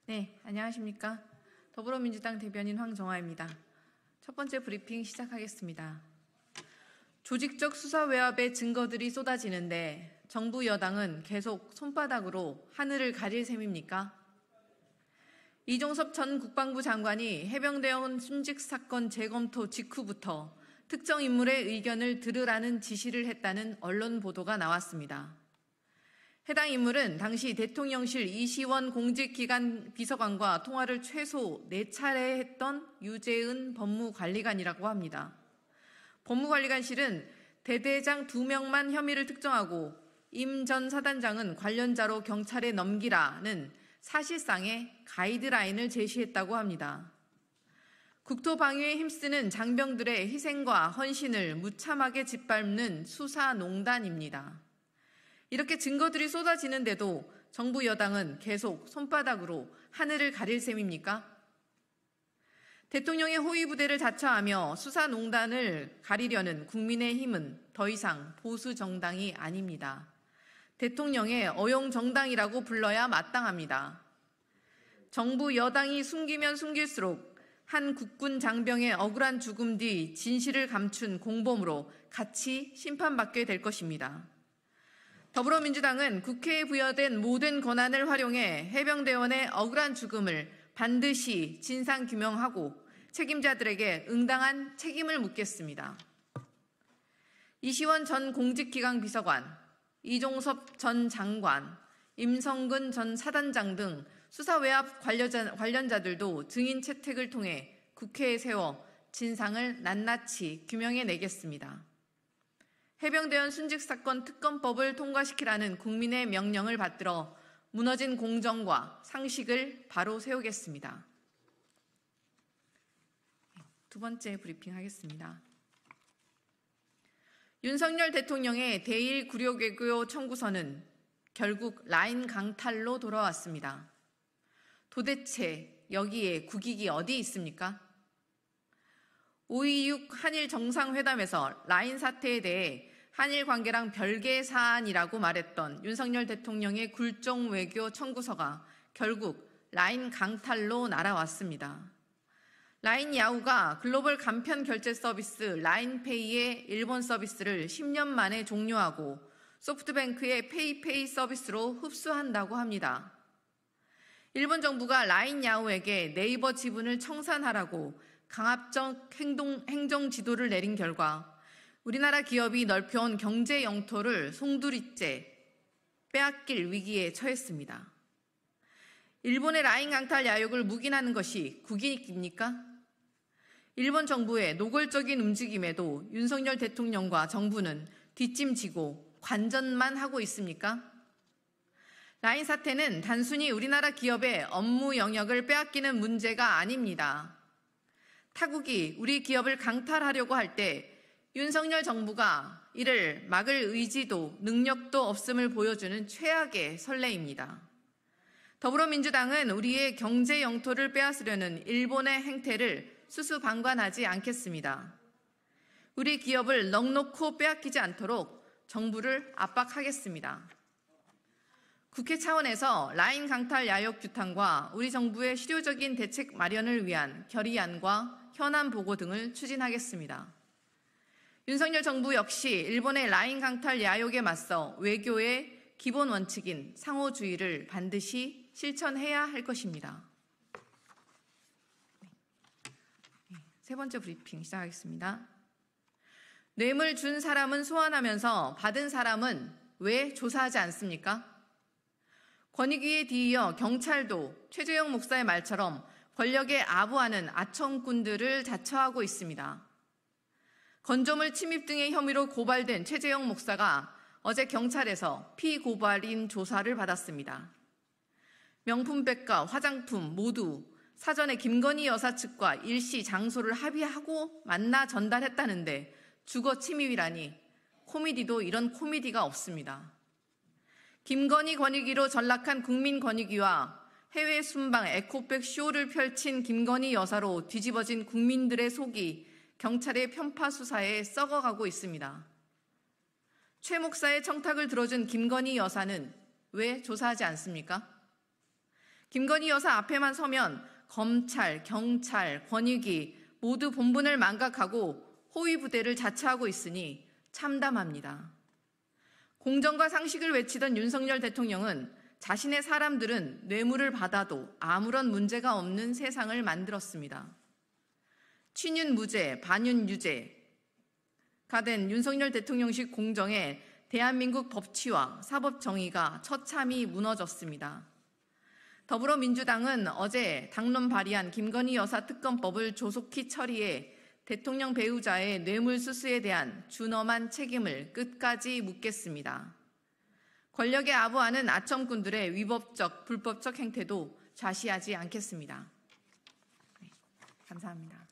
네, 안녕하십니까. 더불어민주당 대변인 황정화입니다. 첫 번째 브리핑 시작하겠습니다. 조직적 수사 외압의 증거들이 쏟아지는데 정부 여당은 계속 손바닥으로 하늘을 가릴 셈입니까? 이종섭 전 국방부 장관이 해병대원 순직 사건 재검토 직후부터 특정 인물의 의견을 들으라는 지시를 했다는 언론 보도가 나왔습니다. 해당 인물은 당시 대통령실 이시원 공직기관 비서관과 통화를 최소 4차례 했던 유재은 법무관리관이라고 합니다. 법무관리관실은 대대장 2명만 혐의를 특정하고 임 전 사단장은 관련자로 경찰에 넘기라는 사실상의 가이드라인을 제시했다고 합니다. 국토방위에 힘쓰는 장병들의 희생과 헌신을 무참하게 짓밟는 수사농단입니다. 이렇게 증거들이 쏟아지는데도 정부 여당은 계속 손바닥으로 하늘을 가릴 셈입니까? 대통령의 호위부대를 자처하며 수사농단을 가리려는 국민의힘은 더 이상 보수 정당이 아닙니다. 대통령의 어용정당이라고 불러야 마땅합니다. 정부 여당이 숨기면 숨길수록 한 국군 장병의 억울한 죽음 뒤 진실을 감춘 공범으로 같이 심판받게 될 것입니다. 더불어민주당은 국회에 부여된 모든 권한을 활용해 해병대원의 억울한 죽음을 반드시 진상규명하고 책임자들에게 응당한 책임을 묻겠습니다. 이시원 전 공직기강 비서관, 이종섭 전 장관, 임성근 전 사단장 등 수사 외압 관련자들도 증인 채택을 통해 국회에 세워 진상을 낱낱이 규명해내겠습니다. 해병대원 순직사건 특검법을 통과시키라는 국민의 명령을 받들어 무너진 공정과 상식을 바로 세우겠습니다. 두 번째 브리핑 하겠습니다. 윤석열 대통령의 대일 굴욕외교 청구서는 결국 라인 강탈로 돌아왔습니다. 도대체 여기에 국익이 어디 있습니까? 5.26 한일 정상회담에서 라인 사태에 대해 한일 관계랑 별개의 사안이라고 말했던 윤석열 대통령의 굴종 외교 청구서가 결국 라인 강탈로 날아왔습니다. 라인 야후가 글로벌 간편 결제 서비스 라인페이의 일본 서비스를 10년 만에 종료하고 소프트뱅크의 페이페이 서비스로 흡수한다고 합니다. 일본 정부가 라인 야후에게 네이버 지분을 청산하라고 강압적 행정 지도를 내린 결과 우리나라 기업이 넓혀온 경제 영토를 송두리째 빼앗길 위기에 처했습니다. 일본의 라인 강탈 야욕을 묵인하는 것이 국익입니까? 일본 정부의 노골적인 움직임에도 윤석열 대통령과 정부는 뒷짐지고 관전만 하고 있습니까? 라인 사태는 단순히 우리나라 기업의 업무 영역을 빼앗기는 문제가 아닙니다. 타국이 우리 기업을 강탈하려고 할 때 윤석열 정부가 이를 막을 의지도 능력도 없음을 보여주는 최악의 선례입니다. 더불어민주당은 우리의 경제 영토를 빼앗으려는 일본의 행태를 수수방관하지 않겠습니다. 우리 기업을 넋놓고 빼앗기지 않도록 정부를 압박하겠습니다. 국회 차원에서 라인 강탈 야욕 규탄과 우리 정부의 실효적인 대책 마련을 위한 결의안과 현안 보고 등을 추진하겠습니다. 윤석열 정부 역시 일본의 라인 강탈 야욕에 맞서 외교의 기본 원칙인 상호주의를 반드시 실천해야 할 것입니다. 세 번째 브리핑 시작하겠습니다. 뇌물 준 사람은 소환하면서 받은 사람은 왜 조사하지 않습니까? 권익위에 뒤이어 경찰도 최재형 목사의 말처럼 권력에 아부하는 아청꾼들을 자처하고 있습니다. 건조물 침입 등의 혐의로 고발된 최재형 목사가 어제 경찰에서 피고발인 조사를 받았습니다. 명품백과 화장품 모두 사전에 김건희 여사 측과 일시 장소를 합의하고 만나 전달했다는데 주거 침입이라니 코미디도 이런 코미디가 없습니다. 김건희 권익위로 전락한 국민권익위와 해외 순방 에코백 쇼를 펼친 김건희 여사로 뒤집어진 국민들의 속이 경찰의 편파 수사에 썩어가고 있습니다. 최 목사의 청탁을 들어준 김건희 여사는 왜 조사하지 않습니까? 김건희 여사 앞에만 서면 검찰, 경찰, 권익위 모두 본분을 망각하고 호위 부대를 자처하고 있으니 참담합니다. 공정과 상식을 외치던 윤석열 대통령은 자신의 사람들은 뇌물을 받아도 아무런 문제가 없는 세상을 만들었습니다. 친윤 무죄, 반윤 유죄가 된 윤석열 대통령식 공정에 대한민국 법치와 사법 정의가 처참히 무너졌습니다. 더불어민주당은 어제 당론 발의한 김건희 여사 특검법을 조속히 처리해 대통령 배우자의 뇌물수수에 대한 준엄한 책임을 끝까지 묻겠습니다. 권력에 아부하는 아첨꾼들의 위법적, 불법적 행태도 좌시하지 않겠습니다. 네, 감사합니다.